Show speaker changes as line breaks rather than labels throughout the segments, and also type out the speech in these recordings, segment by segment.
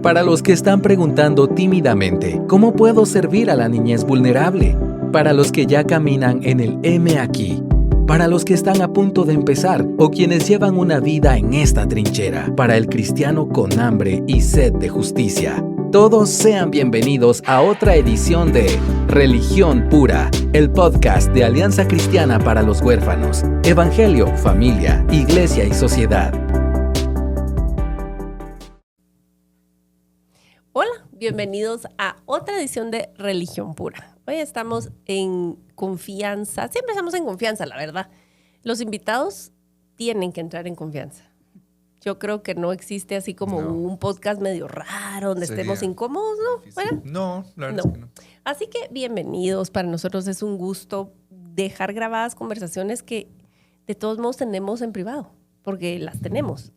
Para los que están preguntando tímidamente, ¿cómo puedo servir a la niñez vulnerable? Para los que ya caminan en el heme aquí. Para los que están a punto de empezar o quienes llevan una vida en esta trinchera. Para el cristiano con hambre y sed de justicia. Todos sean bienvenidos a otra edición de Religión Pura, el podcast de Alianza Cristiana para los Huérfanos, Evangelio, Familia, Iglesia y Sociedad.
Hola, bienvenidos a otra edición de Religión Pura. Hoy estamos en confianza, siempre estamos en confianza, la verdad. Los invitados tienen que entrar en confianza. Yo creo que no existe así como un podcast medio raro donde estemos incómodos, ¿no? ¿Bueno?
No, la verdad es que no.
Así que bienvenidos. Para nosotros es un gusto dejar grabadas conversaciones que de todos modos tenemos en privado, porque las tenemos.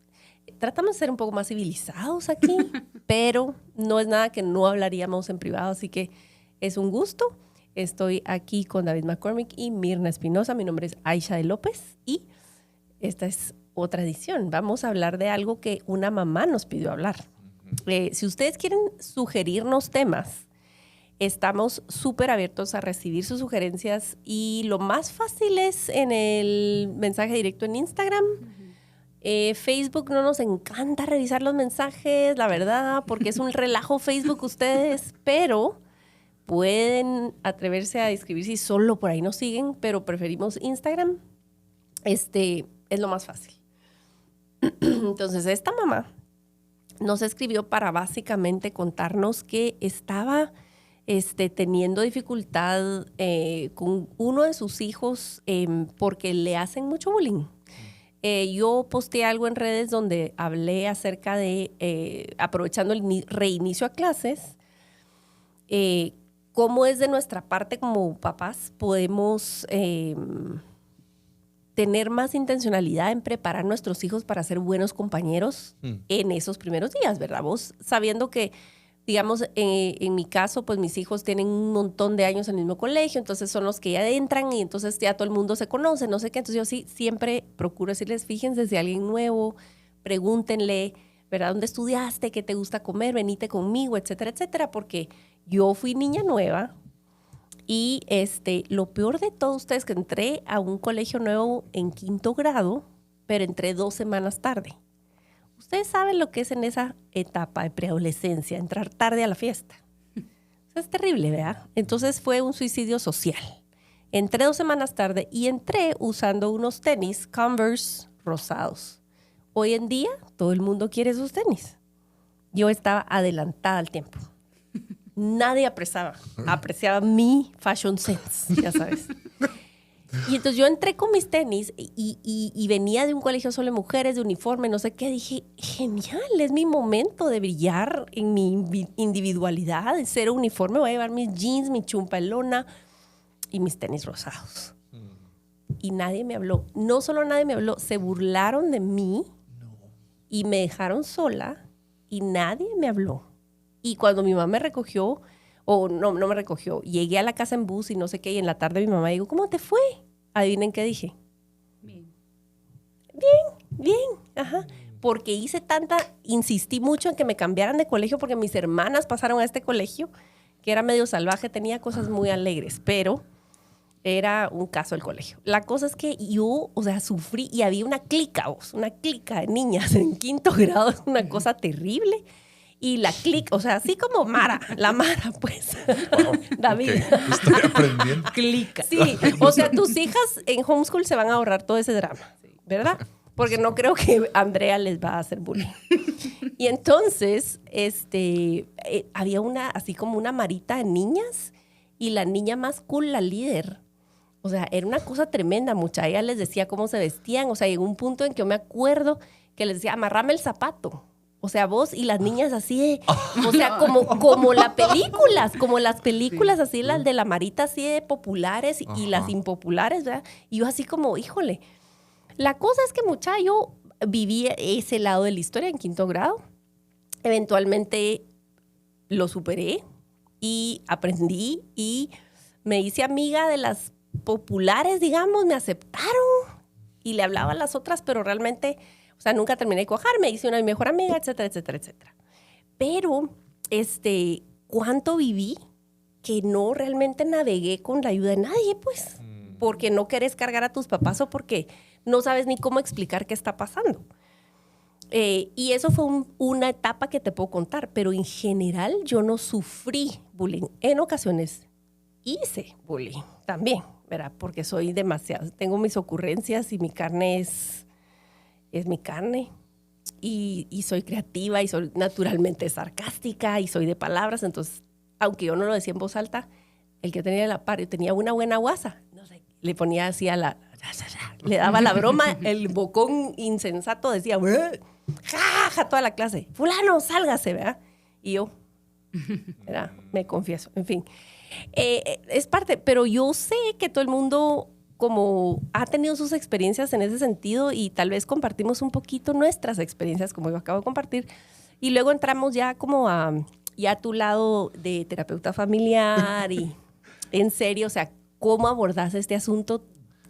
Tratamos de ser un poco más civilizados aquí, pero no es nada que no hablaríamos en privado, así que es un gusto. Estoy aquí con David McCormick y Mirna Espinosa. Mi nombre es Aisha de López y esta es otra edición. Vamos a hablar de algo que una mamá nos pidió hablar. Si ustedes quieren sugerirnos temas, estamos súper abiertos a recibir sus sugerencias y lo más fácil es en el mensaje directo en Instagram. Facebook no nos encanta revisar los mensajes, la verdad, porque es un relajo Facebook ustedes, pero pueden atreverse a escribir si solo por ahí nos siguen, pero preferimos Instagram. Es lo más fácil. Entonces, esta mamá nos escribió para básicamente contarnos que estaba teniendo dificultad con uno de sus hijos porque le hacen mucho bullying. Yo posteé algo en redes donde hablé acerca de, aprovechando el reinicio a clases, cómo es de nuestra parte como papás podemos tener más intencionalidad en preparar a nuestros hijos para ser buenos compañeros en esos primeros días, ¿verdad? Vos sabiendo que, digamos, en mi caso, pues mis hijos tienen un montón de años en el mismo colegio, entonces son los que ya entran y entonces ya todo el mundo se conoce, no sé qué. Entonces yo sí siempre procuro decirles, fíjense si hay alguien nuevo, pregúntenle, ¿verdad? ¿Dónde estudiaste? ¿Qué te gusta comer? Venite conmigo, etcétera, etcétera, porque yo fui niña nueva y lo peor de todo, ustedes, que entré a un colegio nuevo en 5º grado, pero entré 2 semanas tarde. Ustedes saben lo que es en esa etapa de preadolescencia, entrar tarde a la fiesta. Eso es terrible, ¿verdad? Entonces fue un suicidio social. Entré 2 semanas tarde y entré usando unos tenis Converse rosados. Hoy en día todo el mundo quiere esos tenis. Yo estaba adelantada al tiempo. Nadie apreciaba mi fashion sense, ya sabes. Y entonces yo entré con mis tenis y venía de un colegio solo de mujeres, de uniforme, no sé qué. Dije, genial, es mi momento de brillar en mi individualidad, de ser uniforme. Voy a llevar mis jeans, mi chumpalona y mis tenis rosados. Y nadie me habló. No solo nadie me habló, se burlaron de mí y me dejaron sola y nadie me habló. Y cuando mi mamá me recogió, no me recogió, llegué a la casa en bus y no sé qué, y en la tarde mi mamá dijo, ¿cómo te fue? Adivinen qué dije. Bien, ajá. Porque insistí mucho en que me cambiaran de colegio porque mis hermanas pasaron a este colegio, que era medio salvaje, tenía cosas muy alegres, pero era un caso el colegio. La cosa es que yo, sufrí y había una clica de niñas en 5º grado, es una cosa terrible. Y la clica, así como la Mara, pues.
Wow.
David.
Okay. Estoy aprendiendo.
Clica. Sí, tus hijas en homeschool se van a ahorrar todo ese drama, ¿verdad? Porque no creo que Andrea les va a hacer bullying. Y entonces, había así como una marita de niñas y la niña más cool, la líder. Era una cosa tremenda, mucha. Ella les decía cómo se vestían. Llegó un punto en que yo me acuerdo que les decía, amarrame el zapato. Vos y las niñas así como las películas así, las de la Marita así de populares y las impopulares, ¿verdad? Y yo así como, híjole. La cosa es que, yo viví ese lado de la historia en 5º grado. Eventualmente lo superé y aprendí y me hice amiga de las populares, digamos, me aceptaron y le hablaba a las otras, pero realmente... nunca terminé de cuajar, me hice una mejor amiga, etcétera, etcétera, etcétera. Pero, ¿cuánto viví que no realmente navegué con la ayuda de nadie, pues? Porque no querés cargar a tus papás o porque no sabes ni cómo explicar qué está pasando. Y eso fue una etapa que te puedo contar, pero en general yo no sufrí bullying. En ocasiones hice bullying también, ¿verdad? Porque soy demasiado, tengo mis ocurrencias y mi carne es mi carne. Y soy creativa y soy naturalmente sarcástica y soy de palabras. Entonces, aunque yo no lo decía en voz alta, el que tenía la par, yo tenía una buena guasa, no sé, le ponía así le daba la broma, el bocón insensato decía, jaja, toda la clase, fulano, sálgase, ¿verdad? Y yo, ¿verdad? Me confieso, en fin. Es parte, pero yo sé que todo el mundo como ha tenido sus experiencias en ese sentido y tal vez compartimos un poquito nuestras experiencias, como yo acabo de compartir, y luego entramos ya como a tu lado de terapeuta familiar y en serio, o sea, ¿cómo abordas este asunto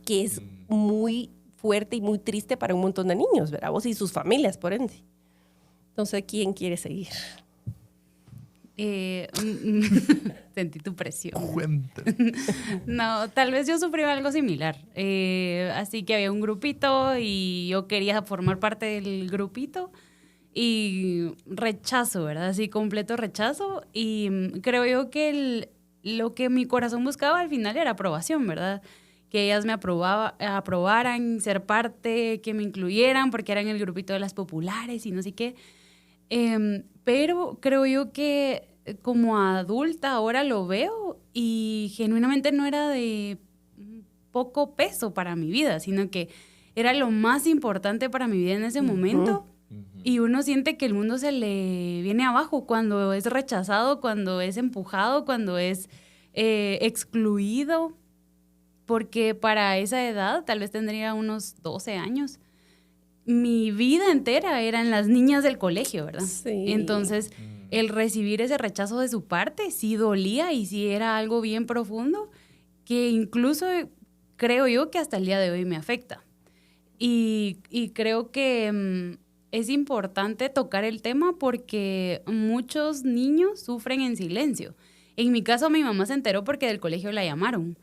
que es muy fuerte y muy triste para un montón de niños, ¿verdad? Vos y sus familias, por ende. Entonces, ¿quién quiere seguir?
Sentí tu presión.
Cuenta.
No, tal vez yo sufrí algo similar. Así que había un grupito y yo quería formar parte del grupito y rechazo, ¿verdad? Así, completo rechazo. Y creo yo que lo que mi corazón buscaba al final era aprobación, ¿verdad? Que ellas me aprobaran, ser parte, que me incluyeran porque eran el grupito de las populares y no sé qué. Pero creo yo que como adulta ahora lo veo y genuinamente no era de poco peso para mi vida, sino que era lo más importante para mi vida en ese momento. Y uno siente que el mundo se le viene abajo cuando es rechazado, cuando es empujado, cuando es excluido, porque para esa edad, tal vez tendría unos 12 años, mi vida entera eran las niñas del colegio, ¿verdad?
Sí.
Entonces, el recibir ese rechazo de su parte sí dolía y sí era algo bien profundo que incluso creo yo que hasta el día de hoy me afecta. Y creo que es importante tocar el tema porque muchos niños sufren en silencio. En mi caso, mi mamá se enteró porque del colegio la llamaron.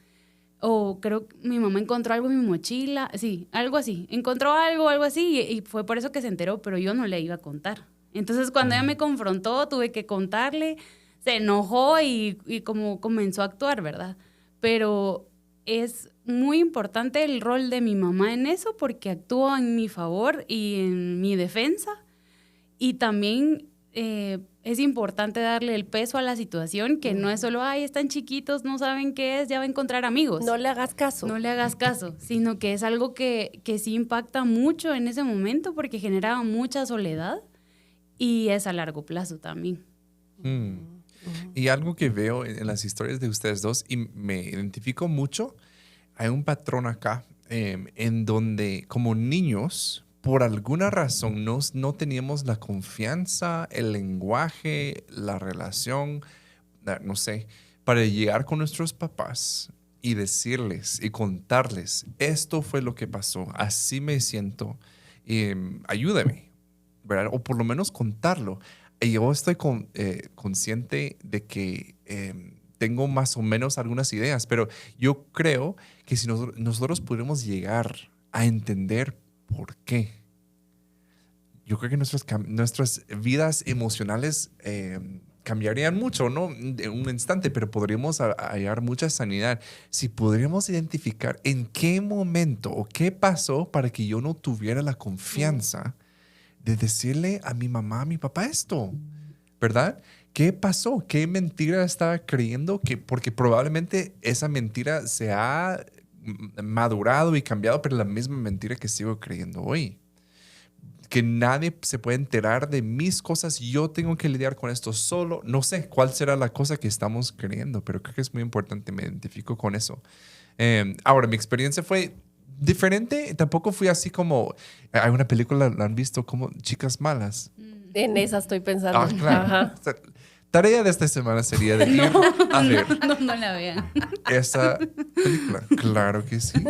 O creo que mi mamá encontró algo en mi mochila. Sí, algo así. Encontró algo así y fue por eso que se enteró, pero yo no le iba a contar. Entonces, cuando ella me confrontó, tuve que contarle. Se enojó y como comenzó a actuar, ¿verdad? Pero es muy importante el rol de mi mamá en eso porque actúa en mi favor y en mi defensa. Y también es importante darle el peso a la situación, que no es solo, ay, están chiquitos, no saben qué es, ya va a encontrar amigos.
No le hagas caso.
No le hagas caso, sino que es algo que sí impacta mucho en ese momento porque generaba mucha soledad y es a largo plazo también.
Y algo que veo en las historias de ustedes dos, y me identifico mucho, hay un patrón acá en donde como niños, por alguna razón, no teníamos la confianza, el lenguaje, la relación, no sé, para llegar con nuestros papás y decirles y contarles, esto fue lo que pasó, así me siento, ayúdame, ¿verdad? O por lo menos contarlo. Y yo estoy consciente de que tengo más o menos algunas ideas, pero yo creo que si nosotros pudiéramos llegar a entender por qué, yo creo que nuestras vidas emocionales cambiarían mucho, no en un instante, pero podríamos hallar mucha sanidad si podríamos identificar en qué momento o qué pasó para que yo no tuviera la confianza de decirle a mi mamá, a mi papá esto, ¿verdad? ¿Qué pasó? ¿Qué mentira estaba creyendo? Porque probablemente esa mentira se ha madurado y cambiado, pero la misma mentira que sigo creyendo hoy. Que nadie se puede enterar de mis cosas, yo tengo que lidiar con esto solo. No sé cuál será la cosa que estamos creyendo, pero creo que es muy importante, me identifico con eso. Ahora, mi experiencia fue diferente, tampoco fui así como, hay una película, ¿la han visto? Como Chicas Malas.
En esa estoy pensando.
Ah, claro.
Ajá.
O sea, tarea de esta semana sería de ir a ver
No la vean.
esa película. Claro que sí.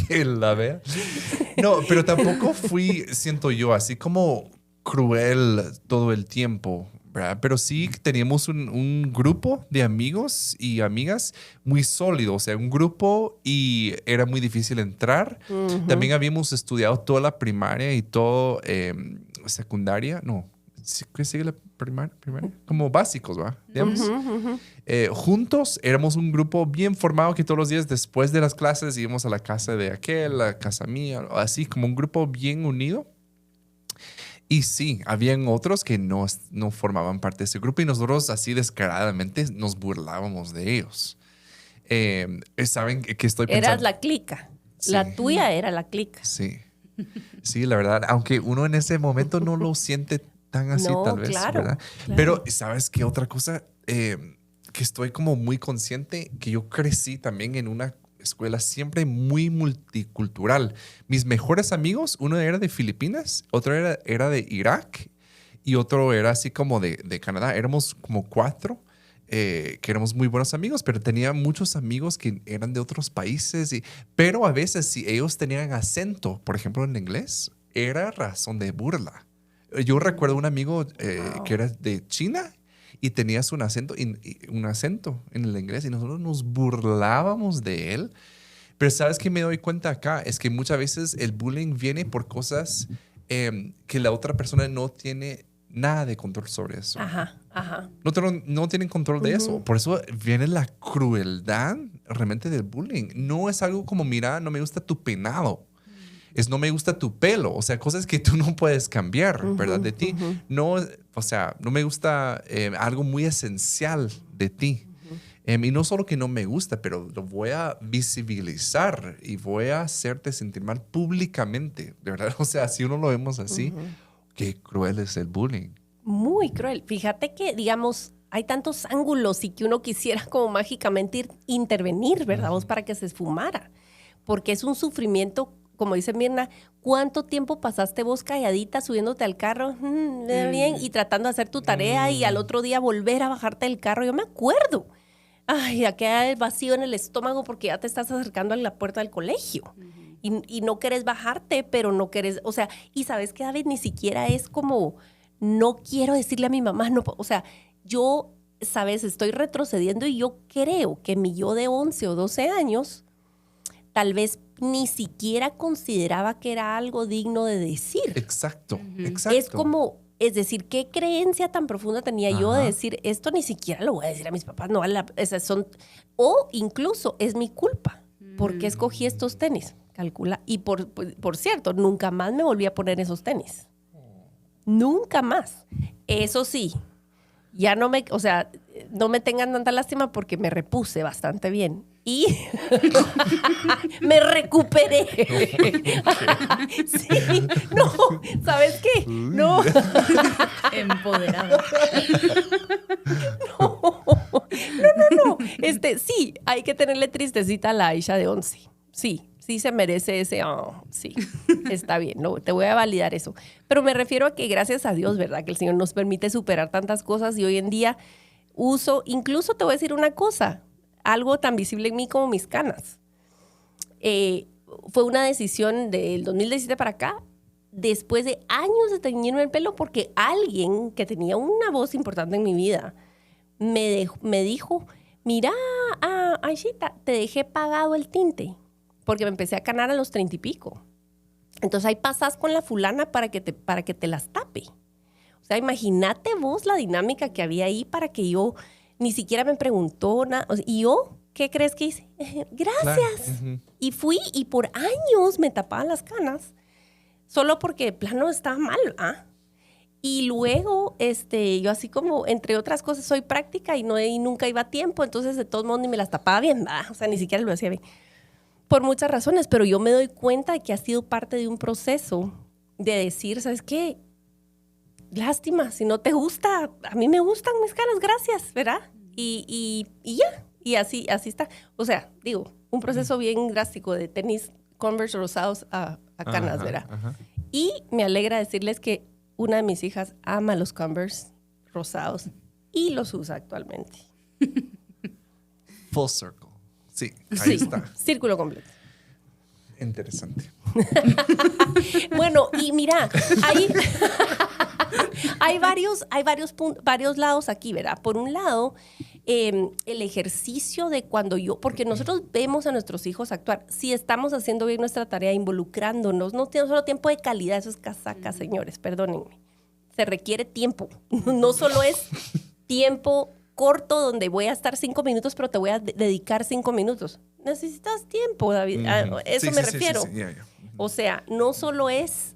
Que la vea. No, pero tampoco fui, siento yo, así como cruel todo el tiempo, ¿verdad? Pero sí teníamos un grupo de amigos y amigas muy sólido, o sea, un grupo y era muy difícil entrar. También habíamos estudiado toda la primaria y todo secundaria, no, ¿qué sigue la primaria? Como básicos, ¿va? Digamos. Juntos éramos un grupo bien formado que todos los días después de las clases íbamos a la casa de aquel, a la casa mía, así como un grupo bien unido. Y sí, habían otros que no formaban parte de ese grupo y nosotros así descaradamente nos burlábamos de ellos. ¿Saben qué estoy pensando?
Eras la clica. Sí. La tuya era la clica.
Sí. Sí, la verdad. Aunque uno en ese momento no lo siente tan así, no, tal vez,
claro,
¿verdad?
Claro.
Pero, ¿sabes qué otra cosa? Que estoy como muy consciente que yo crecí también en una escuela siempre muy multicultural. Mis mejores amigos, uno era de Filipinas, otro era de Irak y otro era así como de Canadá. Éramos como 4 que éramos muy buenos amigos, pero tenía muchos amigos que eran de otros países. Pero a veces si ellos tenían acento, por ejemplo en inglés, era razón de burla. Yo recuerdo un amigo que era de China y tenía un acento en el inglés y nosotros nos burlábamos de él. Pero ¿sabes qué me doy cuenta acá? Es que muchas veces el bullying viene por cosas que la otra persona no tiene nada de control sobre eso.
Ajá.
No tienen control de eso. Por eso viene la crueldad realmente del bullying. No es algo como, mira, no me gusta tu peinado. Es no me gusta tu pelo. O sea, cosas que tú no puedes cambiar, ¿verdad? De ti. No, o sea, no me gusta algo muy esencial de ti. Y no solo que no me gusta, pero lo voy a visibilizar y voy a hacerte sentir mal públicamente, de verdad. O sea, si uno lo vemos así, qué cruel es el bullying.
Muy cruel. Fíjate que, digamos, hay tantos ángulos y que uno quisiera como mágicamente intervenir, ¿verdad? Para que se esfumara. Porque es un sufrimiento, como dice Mirna, ¿cuánto tiempo pasaste vos calladita subiéndote al carro? Bien, y tratando de hacer tu tarea y al otro día volver a bajarte del carro. Yo me acuerdo. Ay, ya queda el vacío en el estómago porque ya te estás acercando a la puerta del colegio. Y no querés bajarte, pero no querés, o sea, y sabes que David ni siquiera es como, no quiero decirle a mi mamá, no, o sea, yo, sabes, estoy retrocediendo y yo creo que mi yo de 11 o 12 años tal vez ni siquiera consideraba que era algo digno de decir.
Exacto, exacto.
Es como, es decir, ¿qué creencia tan profunda tenía yo de decir, esto ni siquiera lo voy a decir a mis papás, no, o incluso es mi culpa, porque escogí estos tenis. Calcula. Y por cierto, nunca más me volví a poner esos tenis. Nunca más. Eso sí, ya no me tengan tanta lástima porque me repuse bastante bien. Y me recuperé. Sí, no, ¿sabes qué? No.
Empoderada.
No. Sí, hay que tenerle tristecita a la Aisha de 11. Sí se merece ese, sí, está bien, no, te voy a validar eso. Pero me refiero a que gracias a Dios, ¿verdad? Que el Señor nos permite superar tantas cosas y hoy en día incluso te voy a decir una cosa, algo tan visible en mí como mis canas. Fue una decisión del 2017 para acá, después de años de teñirme el pelo, porque alguien que tenía una voz importante en mi vida me dijo, mira, Aishita, te dejé pagado el tinte. Porque me empecé a canar a los 30 y pico. Entonces ahí pasas con la fulana para que te las tape. O sea, imagínate vos la dinámica que había ahí para que yo ni siquiera me preguntó nada. ¿Y yo qué crees que hice? Gracias. Claro. Y fui y por años me tapaban las canas solo porque de plano estaba mal. Y luego yo así como, entre otras cosas, soy práctica y nunca iba a tiempo. Entonces de todos modos ni me las tapaba bien. O sea, ni siquiera lo hacía bien. Por muchas razones, pero yo me doy cuenta de que ha sido parte de un proceso de decir, ¿sabes qué? Lástima, si no te gusta, a mí me gustan mis caras, gracias, ¿verdad? Y ya, y así está. O sea, digo, un proceso bien drástico de tenis Converse rosados a canas, ¿verdad? Y me alegra decirles que una de mis hijas ama los Converse rosados y los usa actualmente.
Full circle. Sí, ahí está.
Círculo completo.
Interesante.
Bueno, y mira, ahí... hay varios lados aquí, ¿verdad? Por un lado, el ejercicio de porque nosotros vemos a nuestros hijos actuar, si estamos haciendo bien nuestra tarea, involucrándonos, no solo tiempo de calidad, eso es casaca, señores, perdónenme. Se requiere tiempo, no solo es tiempo corto donde voy a estar 5 minutos, pero te voy a dedicar 5 minutos. Necesitas tiempo, David. A eso me refiero.
Sí. Yeah.
O sea, no solo es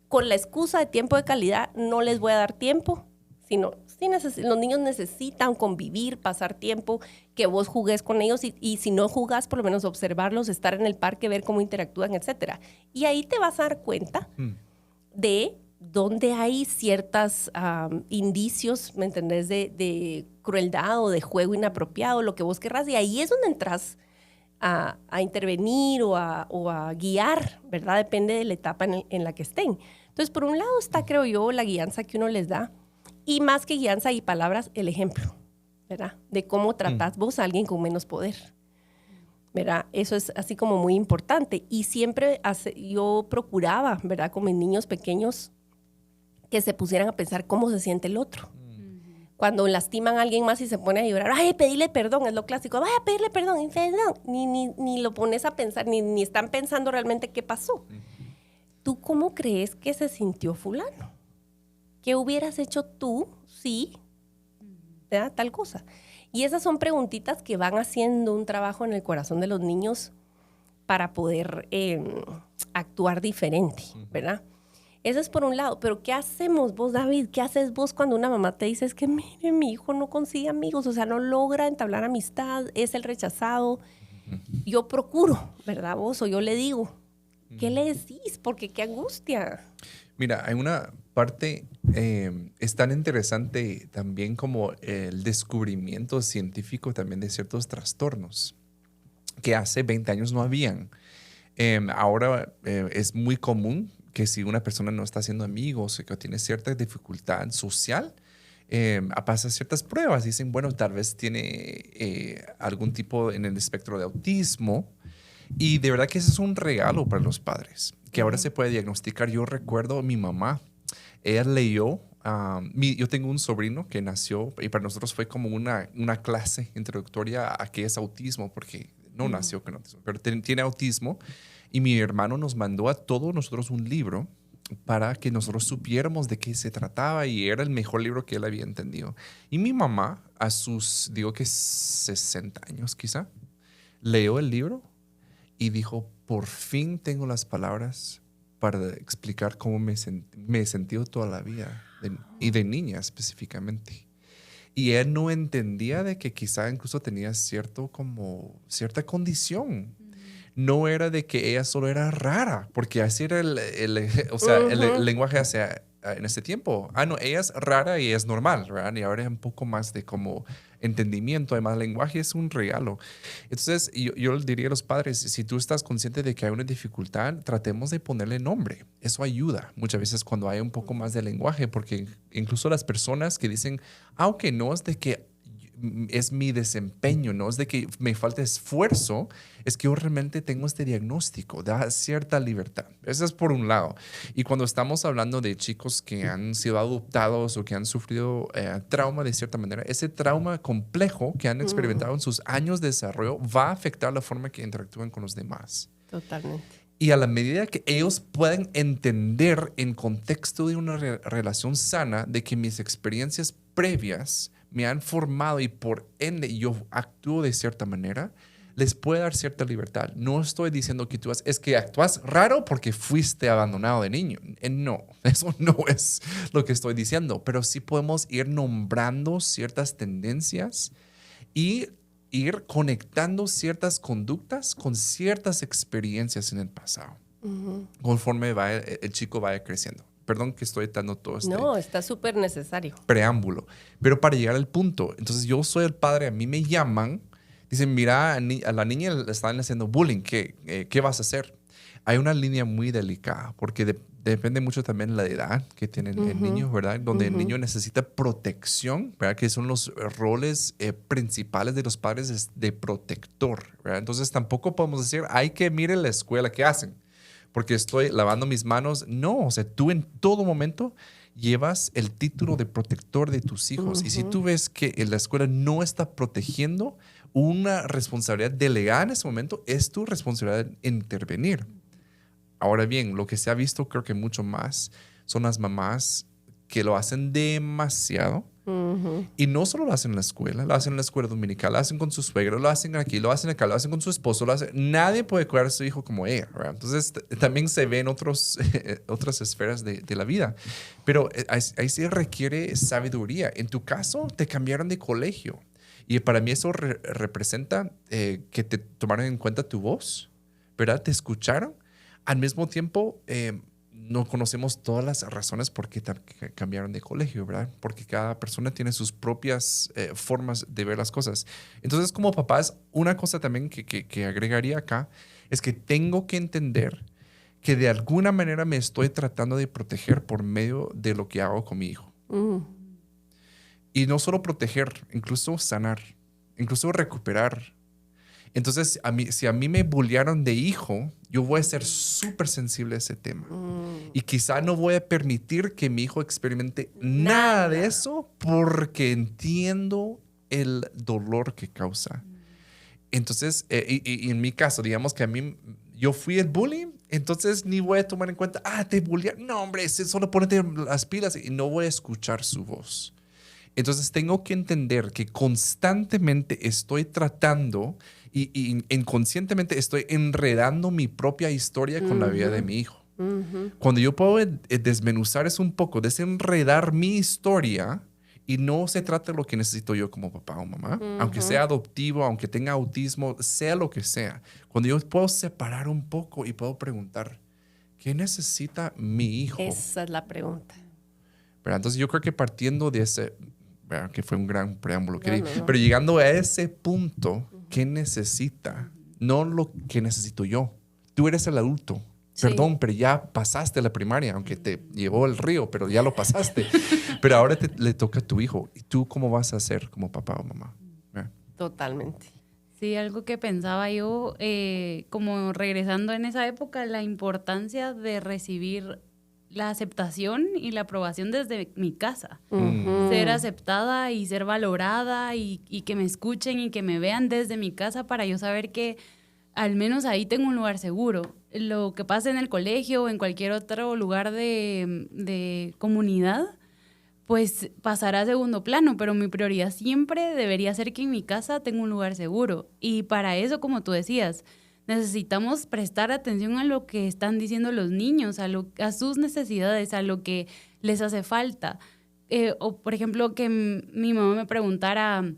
con la excusa de tiempo de calidad, no les voy a dar tiempo, sino los niños necesitan convivir, pasar tiempo, que vos jugues con ellos y si no jugás, por lo menos observarlos, estar en el parque, ver cómo interactúan, etc. Y ahí te vas a dar cuenta de dónde hay ciertos indicios, ¿me entendés?, de crueldad o de juego inapropiado, lo que vos querrás. Y ahí es donde entras a intervenir o a guiar, ¿verdad? Depende de la etapa en la que estén. Entonces, por un lado está, creo yo, la guianza que uno les da. Y más que guianza y palabras, el ejemplo, ¿verdad? De cómo tratás vos a alguien con menos poder, ¿verdad? Eso es así como muy importante. Y siempre yo procuraba, ¿verdad?, con mis niños pequeños, que se pusieran a pensar cómo se siente el otro. Cuando lastiman a alguien más y se pone a llorar, ¡ay, pedirle perdón! Es lo clásico. ¡Vaya a pedirle perdón! Ni lo pones a pensar, ni están pensando realmente qué pasó. ¿Tú cómo crees que se sintió fulano? ¿Qué hubieras hecho tú si ¿verdad? Tal cosa? Y esas son preguntitas que van haciendo un trabajo en el corazón de los niños para poder actuar diferente, ¿verdad? Eso es por un lado. Pero ¿qué hacemos vos, David? ¿Qué haces vos cuando una mamá te dice es que, mire, mi hijo no consigue amigos, o sea, no logra entablar amistad, es el rechazado? Yo procuro, ¿verdad vos? O yo le digo, ¿qué le decís? Porque qué angustia.
Mira, hay una parte, es tan interesante también como el descubrimiento científico también de ciertos trastornos que hace 20 años no habían. Ahora es muy común que si una persona no está haciendo amigos o que tiene cierta dificultad social, pasa ciertas pruebas. Dicen, bueno, tal vez tiene algún tipo en el espectro de autismo. Y de verdad que ese es un regalo para los padres, que ahora se puede diagnosticar. Yo recuerdo a mi mamá, ella leyó, yo tengo un sobrino que nació y para nosotros fue como una clase introductoria a qué es autismo, porque no nació con autismo, pero tiene autismo. Y mi hermano nos mandó a todos nosotros un libro para que nosotros supiéramos de qué se trataba y era el mejor libro que él había entendido. Y mi mamá, a sus, digo que 60 años quizá, leyó el libro y dijo, por fin tengo las palabras para explicar cómo me he sentido toda la vida, y de niña específicamente. Y él no entendía de que quizá incluso tenía cierta condición. No era de que ella solo era rara, porque así era el lenguaje en ese tiempo. No, ella es rara y es normal, ¿verdad? Y ahora es un poco más de como entendimiento, además el lenguaje es un regalo. Entonces, yo diría a los padres, si tú estás consciente de que hay una dificultad, tratemos de ponerle nombre. Eso ayuda muchas veces cuando hay un poco más de lenguaje, porque incluso las personas que dicen, aunque no es de que es mi desempeño, no es de que me falta esfuerzo, es que yo realmente tengo este diagnóstico, da cierta libertad. Eso es por un lado. Y cuando estamos hablando de chicos que han sido adoptados o que han sufrido trauma de cierta manera, ese trauma complejo que han experimentado en sus años de desarrollo va a afectar la forma que interactúan con los demás.
Totalmente.
Y a la medida que ellos puedan entender en contexto de una relación sana de que mis experiencias previas me han formado y por ende yo actúo de cierta manera, les puede dar cierta libertad. No estoy diciendo que es que actúas raro porque fuiste abandonado de niño. No, eso no es lo que estoy diciendo, pero sí podemos ir nombrando ciertas tendencias y ir conectando ciertas conductas con ciertas experiencias en el pasado, conforme el chico vaya creciendo. Perdón que estoy dando todo este...
No, está súper necesario.
Preámbulo. Pero para llegar al punto, entonces yo soy el padre, a mí me llaman, dicen, mira, a la niña le están haciendo bullying, ¿qué vas a hacer? Hay una línea muy delicada, porque depende mucho también de la edad que tiene el niño, ¿verdad? Donde el niño necesita protección, ¿verdad? Que son los roles principales de los padres de protector, ¿verdad? Entonces tampoco podemos decir, hay que mirar la escuela, ¿qué hacen? Porque estoy lavando mis manos. No, o sea, tú en todo momento llevas el título de protector de tus hijos. Y si tú ves que la escuela no está protegiendo, una responsabilidad delegada en ese momento es tu responsabilidad intervenir. Ahora bien, lo que se ha visto creo que mucho más son las mamás que lo hacen demasiado. Y no solo lo hacen en la escuela, lo hacen en la escuela dominical, lo hacen con su suegro, lo hacen aquí, lo hacen acá, lo hacen con su esposo, nadie puede cuidar a su hijo como ella, ¿verdad? Entonces también se ve en otras esferas de la vida. Pero ahí sí requiere sabiduría. En tu caso, te cambiaron de colegio. Y para mí eso representa que te tomaron en cuenta tu voz, ¿verdad? Te escucharon. Al mismo tiempo, no conocemos todas las razones por qué cambiaron de colegio, ¿verdad? Porque cada persona tiene sus propias formas de ver las cosas. Entonces, como papás, una cosa también que agregaría acá es que tengo que entender que de alguna manera me estoy tratando de proteger por medio de lo que hago con mi hijo. Y no solo proteger, incluso sanar, incluso recuperar. Entonces, si a mí me bullearon de hijo, yo voy a ser súper sensible a ese tema. Y quizá no voy a permitir que mi hijo experimente nada de eso porque entiendo el dolor que causa. Entonces, y en mi caso, digamos que yo fui el bully, entonces ni voy a tomar en cuenta, te bullearon. No, hombre, solo ponete las pilas y no voy a escuchar su voz. Entonces, tengo que entender que constantemente estoy tratando y inconscientemente estoy enredando mi propia historia con la vida de mi hijo. Cuando yo puedo desmenuzar eso un poco, desenredar mi historia, y no se trata de lo que necesito yo como papá o mamá, aunque sea adoptivo, aunque tenga autismo, sea lo que sea. Cuando yo puedo separar un poco y puedo preguntar, ¿qué necesita mi hijo?
Esa es la pregunta.
¿Verdad? Entonces yo creo que partiendo de ese, ¿verdad? Que fue un gran preámbulo, pero llegando a ese punto, ¿qué necesita? No lo que necesito yo. Tú eres el adulto. Sí. Perdón, pero ya pasaste la primaria, aunque te llevó el río, pero ya lo pasaste. Pero ahora le toca a tu hijo. ¿Y tú cómo vas a hacer como papá o mamá?
Totalmente.
Sí, algo que pensaba yo, como regresando en esa época, la importancia de recibir la aceptación y la aprobación desde mi casa. Ser aceptada y ser valorada y que me escuchen y que me vean desde mi casa para yo saber que al menos ahí tengo un lugar seguro. Lo que pasa en el colegio o en cualquier otro lugar de comunidad, pues pasará a segundo plano, pero mi prioridad siempre debería ser que en mi casa tengo un lugar seguro. Y para eso, como tú decías, necesitamos prestar atención a lo que están diciendo los niños, a sus necesidades, a lo que les hace falta. O, por ejemplo, que mi mamá me preguntara,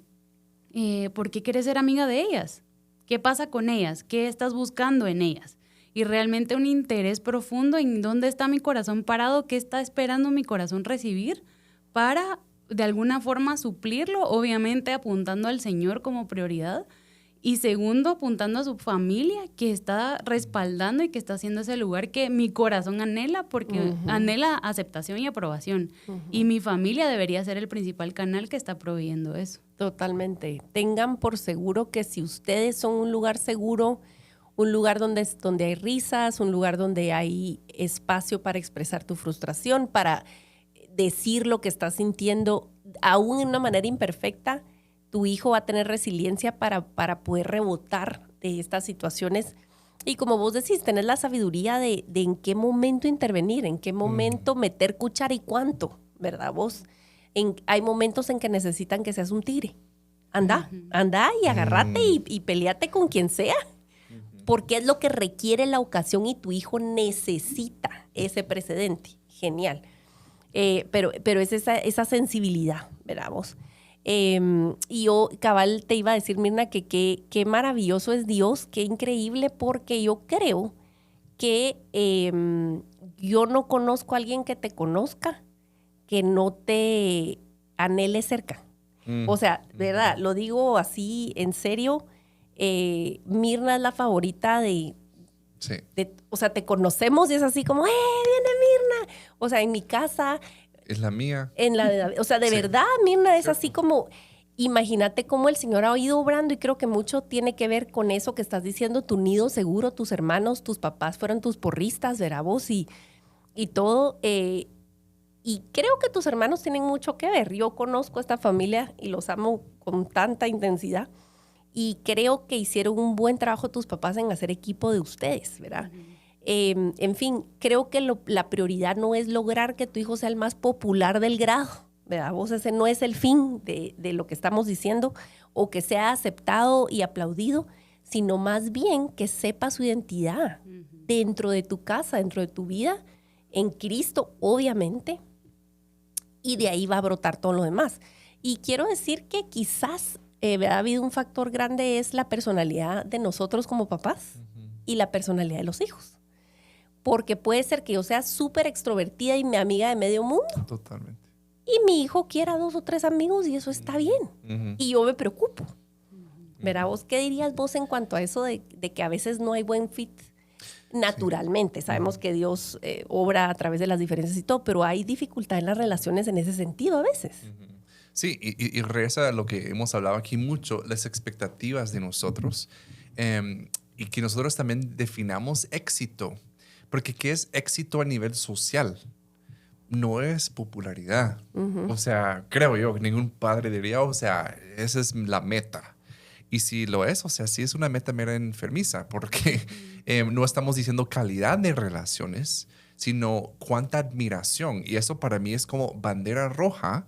¿por qué quieres ser amiga de ellas? ¿Qué pasa con ellas? ¿Qué estás buscando en ellas? Y realmente un interés profundo en dónde está mi corazón parado, qué está esperando mi corazón recibir para de alguna forma suplirlo, obviamente apuntando al Señor como prioridad. Y segundo, apuntando a su familia que está respaldando y que está haciendo ese lugar que mi corazón anhela, porque anhela aceptación y aprobación. Y mi familia debería ser el principal canal que está proveyendo eso.
Totalmente. Tengan por seguro que si ustedes son un lugar seguro, un lugar donde hay risas, un lugar donde hay espacio para expresar tu frustración, para decir lo que estás sintiendo, aún en una manera imperfecta, tu hijo va a tener resiliencia para poder rebotar de estas situaciones. Y como vos decís, tenés la sabiduría de en qué momento intervenir, en qué momento meter cuchara y cuánto, ¿verdad? Vos, hay momentos en que necesitan que seas un tigre. Anda y agárrate y peleate con quien sea, porque es lo que requiere la ocasión y tu hijo necesita ese precedente. Genial. Pero es esa sensibilidad, ¿verdad vos? Y yo, cabal, te iba a decir, Mirna, que qué maravilloso es Dios, qué increíble, porque yo creo que yo no conozco a alguien que te conozca que no te anhele cerca. O sea, ¿verdad? Lo digo así en serio, Mirna es la favorita
sí.
O sea, te conocemos y es así como, viene Mirna. O sea, en mi casa...
Es la mía.
O sea, de verdad, Mirna, es así como, imagínate cómo el Señor ha ido obrando y creo que mucho tiene que ver con eso que estás diciendo, tu nido seguro, tus hermanos, tus papás fueron tus porristas, ¿verdad vos? Y todo, Y creo que tus hermanos tienen mucho que ver. Yo conozco a esta familia y los amo con tanta intensidad. Y creo que hicieron un buen trabajo tus papás en hacer equipo de ustedes, ¿verdad? En fin, creo que la prioridad no es lograr que tu hijo sea el más popular del grado, ¿verdad? Vos, ese no es el fin de lo que estamos diciendo, o que sea aceptado y aplaudido, sino más bien que sepa su identidad dentro de tu casa, dentro de tu vida, en Cristo, obviamente, y de ahí va a brotar todo lo demás. Y quiero decir que quizás ha habido un factor grande, es la personalidad de nosotros como papás y la personalidad de los hijos. Porque puede ser que yo sea súper extrovertida y mi amiga de medio mundo.
Totalmente.
Y mi hijo quiera 2 o 3 amigos y eso está bien. Y yo me preocupo. ¿Verdad? ¿Vos qué dirías vos en cuanto a eso de que a veces no hay buen fit naturalmente? Sí. Sabemos que Dios obra a través de las diferencias y todo, pero hay dificultad en las relaciones en ese sentido a veces.
Sí, y regresa a lo que hemos hablado aquí mucho, las expectativas de nosotros, y que nosotros también definamos éxito. Porque ¿qué es éxito a nivel social? No es popularidad. O sea, creo yo que ningún padre diría, o sea, esa es la meta. Y si lo es, o sea, sí es una meta mera enfermiza, porque no estamos diciendo calidad de relaciones, sino cuánta admiración. Y eso para mí es como bandera roja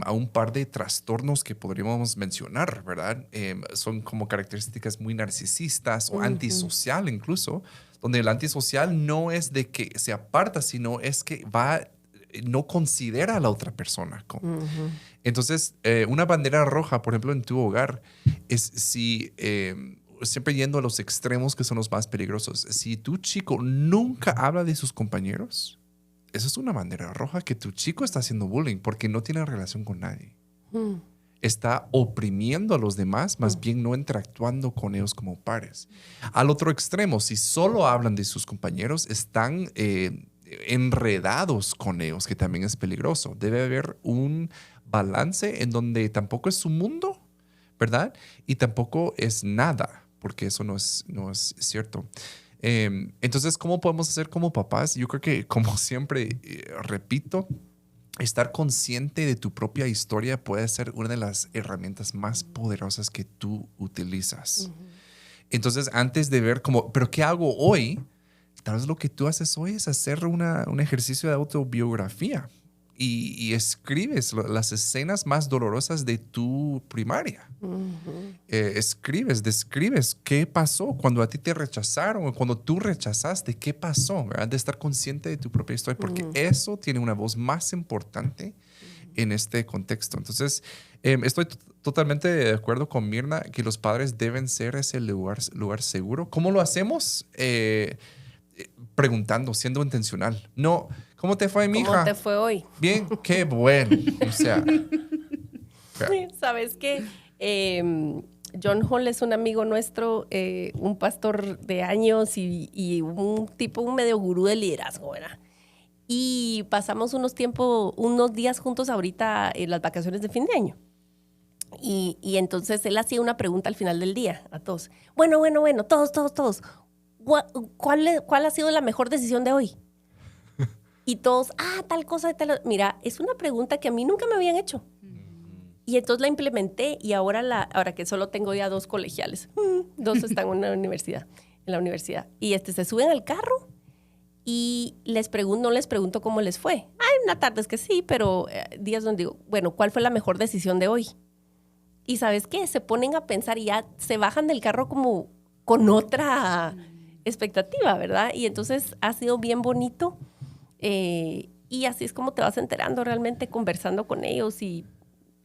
a un par de trastornos que podríamos mencionar, ¿verdad? Son como características muy narcisistas o antisocial incluso, donde el antisocial no es de que se aparta, sino es que no considera a la otra persona. Entonces, una bandera roja, por ejemplo, en tu hogar, es si, siempre yendo a los extremos que son los más peligrosos, si tu chico nunca habla de sus compañeros, eso es una bandera roja que tu chico está haciendo bullying porque no tiene relación con nadie. Está oprimiendo a los demás, más bien no interactuando con ellos como pares. Al otro extremo, si solo hablan de sus compañeros, están enredados con ellos, que también es peligroso. Debe haber un balance en donde tampoco es su mundo, ¿verdad? Y tampoco es nada, porque eso no es cierto. Entonces, ¿cómo podemos hacer como papás? Yo creo que, como siempre repito, estar consciente de tu propia historia puede ser una de las herramientas más poderosas que tú utilizas. Entonces, antes de ver ¿pero qué hago hoy? Tal vez lo que tú haces hoy es hacer un ejercicio de autobiografía y escribes las escenas más dolorosas de tu primaria. Describes qué pasó cuando a ti te rechazaron o cuando tú rechazaste, qué pasó, ¿verdad? De estar consciente de tu propia historia, porque eso tiene una voz más importante en este contexto. Entonces, estoy totalmente de acuerdo con Mirna que los padres deben ser ese lugar seguro. ¿Cómo lo hacemos? Preguntando, siendo intencional. No, ¿cómo te fue, mija?
¿Cómo te fue hoy?
Bien, qué bueno. O sea.
¿Sabes qué? John Hall es un amigo nuestro, un pastor de años y un medio gurú de liderazgo, ¿verdad? Y pasamos unos días juntos ahorita en las vacaciones de fin de año. Y entonces él hacía una pregunta al final del día a todos. Bueno, todos. ¿Cuál ha sido la mejor decisión de hoy? Y todos, tal cosa, tal. Mira, es una pregunta que a mí nunca me habían hecho. Y entonces la implementé y ahora que solo tengo ya 2 colegiales, 2 están en la universidad. Y se suben al carro y no les pregunto cómo les fue. Una tarde es que sí, pero días donde digo, bueno, ¿cuál fue la mejor decisión de hoy? Y ¿sabes qué? Se ponen a pensar y ya se bajan del carro como con otra expectativa, ¿verdad? Y entonces ha sido bien bonito y así es como te vas enterando realmente conversando con ellos y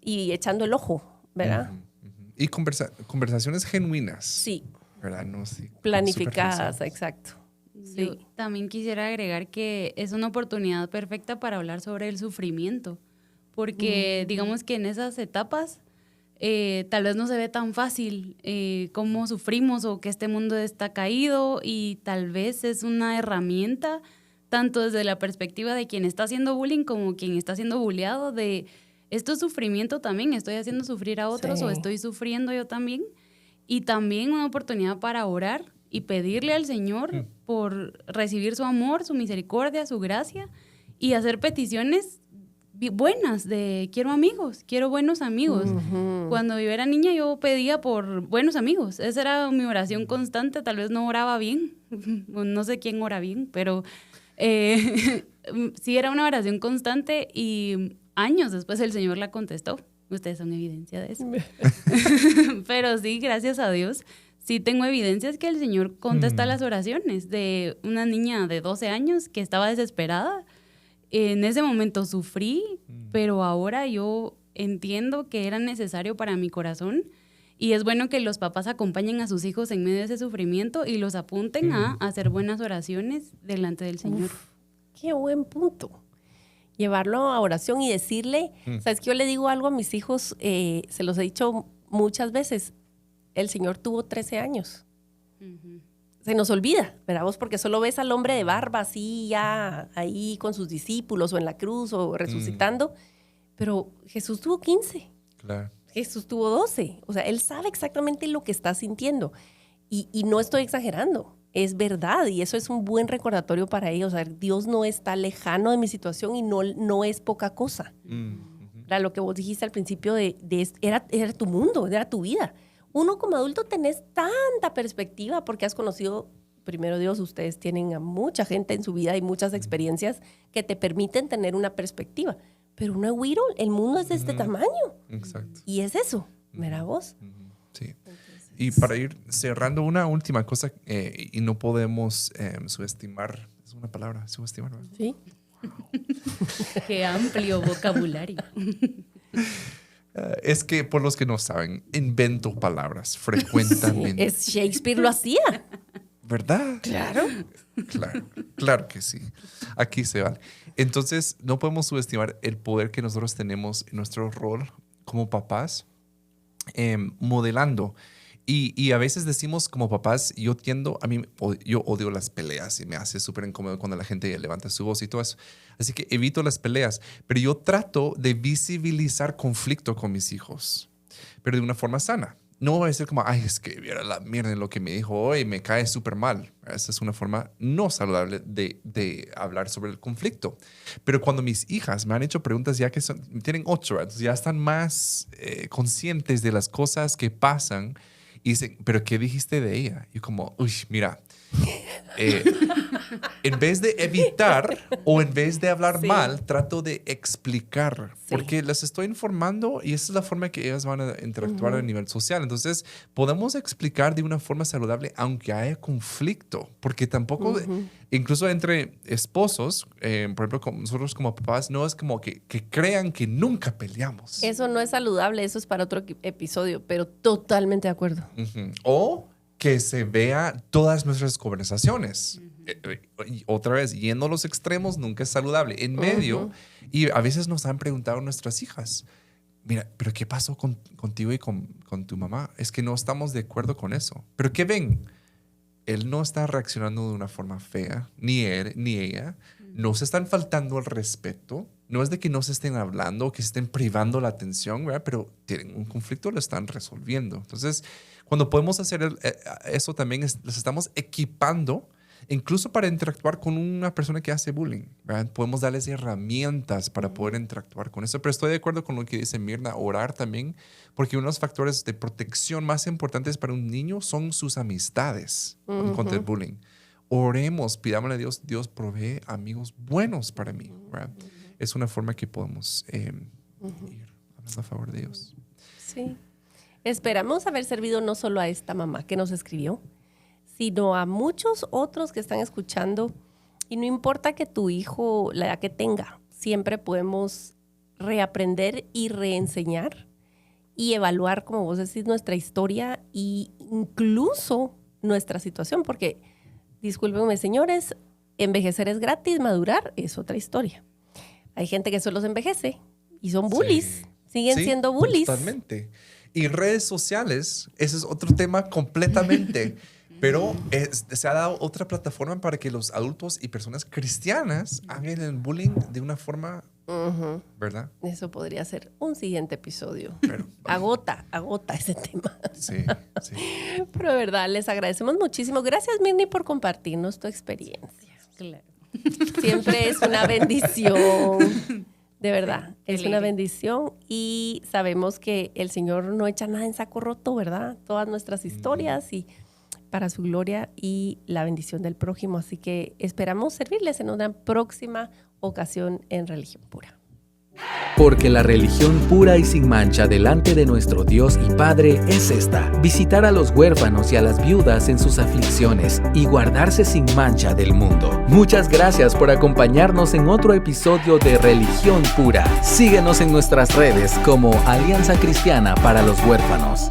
echando el ojo, ¿verdad?
Y conversaciones genuinas.
Sí.
¿Verdad? No, sí.
Planificadas, exacto. Sí.
Yo también quisiera agregar que es una oportunidad perfecta para hablar sobre el sufrimiento, porque digamos que en esas etapas tal vez no se ve tan fácil cómo sufrimos o que este mundo está caído, y tal vez es una herramienta tanto desde la perspectiva de quien está haciendo bullying como quien está siendo bulleado, de esto es sufrimiento también, estoy haciendo sufrir a otros o estoy sufriendo yo también, y también una oportunidad para orar y pedirle al Señor por recibir su amor, su misericordia, su gracia, y hacer peticiones buenas de quiero amigos, quiero buenos amigos. Cuando yo era niña yo pedía por buenos amigos. Esa era mi oración constante. Tal vez no oraba bien. No sé quién ora bien, pero sí era una oración constante y años después el Señor la contestó. Ustedes son evidencia de eso. Pero sí, gracias a Dios, sí tengo evidencias que el Señor contesta las oraciones de una niña de 12 años que estaba desesperada. En ese momento sufrí, pero ahora yo entiendo que era necesario para mi corazón y es bueno que los papás acompañen a sus hijos en medio de ese sufrimiento y los apunten a hacer buenas oraciones delante del Señor.
Uf, qué buen punto. Llevarlo a oración y decirle, ¿sabes qué? Yo le digo algo a mis hijos, se los he dicho muchas veces, el Señor tuvo 13 años. Se nos olvida, ¿verdad vos? Porque solo ves al hombre de barba así ya ahí con sus discípulos o en la cruz o resucitando, pero Jesús tuvo 15.
Claro.
Jesús tuvo 12. O sea, Él sabe exactamente lo que está sintiendo y no estoy exagerando. Es verdad y eso es un buen recordatorio para ellos. O sea, Dios no está lejano de mi situación y no es poca cosa. Era lo que vos dijiste al principio era tu mundo, era tu vida. Uno como adulto tenés tanta perspectiva porque has conocido, primero Dios, ustedes tienen a mucha gente en su vida y muchas experiencias que te permiten tener una perspectiva. Pero uno es güiro, el mundo es de este tamaño.
Exacto.
Y es eso, ¿verdad vos?
Sí. Y para ir cerrando, una última cosa, y no podemos subestimar, es una palabra, subestimar, ¿verdad?
Sí.
Qué amplio vocabulario.
Es que, por los que no saben, invento palabras frecuentemente.
Sí, Shakespeare lo hacía.
¿Verdad?
Claro.
Claro que sí. Aquí se vale. Entonces, no podemos subestimar el poder que nosotros tenemos en nuestro rol como papás, modelando. Y a veces decimos como papás, yo odio las peleas y me hace súper incómodo cuando la gente levanta su voz y todo eso. Así que evito las peleas, pero yo trato de visibilizar conflicto con mis hijos, pero de una forma sana. No voy a decir como, ay, es que viera la mierda en lo que me dijo hoy, me cae súper mal. Esa es una forma no saludable de hablar sobre el conflicto. Pero cuando mis hijas me han hecho preguntas ya que tienen 8 años, ya están más conscientes de las cosas que pasan, y dicen, ¿pero qué dijiste de ella? Y como, uy, mira, en vez de evitar o en vez de hablar mal, trato de explicar. Porque las estoy informando y esa es la forma que ellas van a interactuar a nivel social. Entonces, podemos explicar de una forma saludable aunque haya conflicto. Porque tampoco, incluso entre esposos, por ejemplo, nosotros como papás, no es como que crean que nunca peleamos.
Eso no es saludable, eso es para otro episodio, pero totalmente de acuerdo.
O que se vea todas nuestras conversaciones. Y otra vez, yendo a los extremos nunca es saludable. En medio, y a veces nos han preguntado nuestras hijas, mira, ¿pero qué pasó contigo y con tu mamá? Es que no estamos de acuerdo con eso. ¿Pero qué ven? Él no está reaccionando de una forma fea, ni él, ni ella. No se están faltando el respeto. No es de que no se estén hablando o que se estén privando la atención, ¿verdad? Pero tienen un conflicto, lo están resolviendo. Entonces, cuando podemos hacer eso también, les estamos equipando, incluso para interactuar con una persona que hace bullying, ¿verdad? Podemos darles herramientas para poder interactuar con eso. Pero estoy de acuerdo con lo que dice Mirna, orar también, porque uno de los factores de protección más importantes para un niño son sus amistades contra el bullying. Oremos, pidámosle a Dios, Dios provee amigos buenos para mí, ¿verdad? Es una forma que podemos ir hablando a favor de Dios.
Sí. Esperamos haber servido no solo a esta mamá que nos escribió, sino a muchos otros que están escuchando. Y no importa que tu hijo, la edad que tenga, siempre podemos reaprender y reenseñar y evaluar, como vos decís, nuestra historia e incluso nuestra situación. Porque, discúlpenme, señores, envejecer es gratis, madurar es otra historia. Hay gente que solo se envejece y son bullies. Siguen siendo bullies.
Totalmente. Y redes sociales, ese es otro tema completamente. Pero se ha dado otra plataforma para que los adultos y personas cristianas hagan el bullying de una forma, ¿verdad?
Eso podría ser un siguiente episodio.
Pero,
agota ese tema.
Sí.
Pero de verdad, les agradecemos muchísimo. Gracias, Mirni, por compartirnos tu experiencia.
Claro.
Siempre es una bendición. De verdad, es una
Alegre.
bendición y sabemos que el Señor no echa nada en saco roto, ¿verdad? Todas nuestras historias y para su gloria y la bendición del prójimo. Así que esperamos servirles en una próxima ocasión en Religión Pura.
Porque la religión pura y sin mancha delante de nuestro Dios y Padre es esta: visitar a los huérfanos y a las viudas en sus aflicciones y guardarse sin mancha del mundo. Muchas gracias por acompañarnos en otro episodio de Religión Pura. Síguenos en nuestras redes como Alianza Cristiana para los Huérfanos.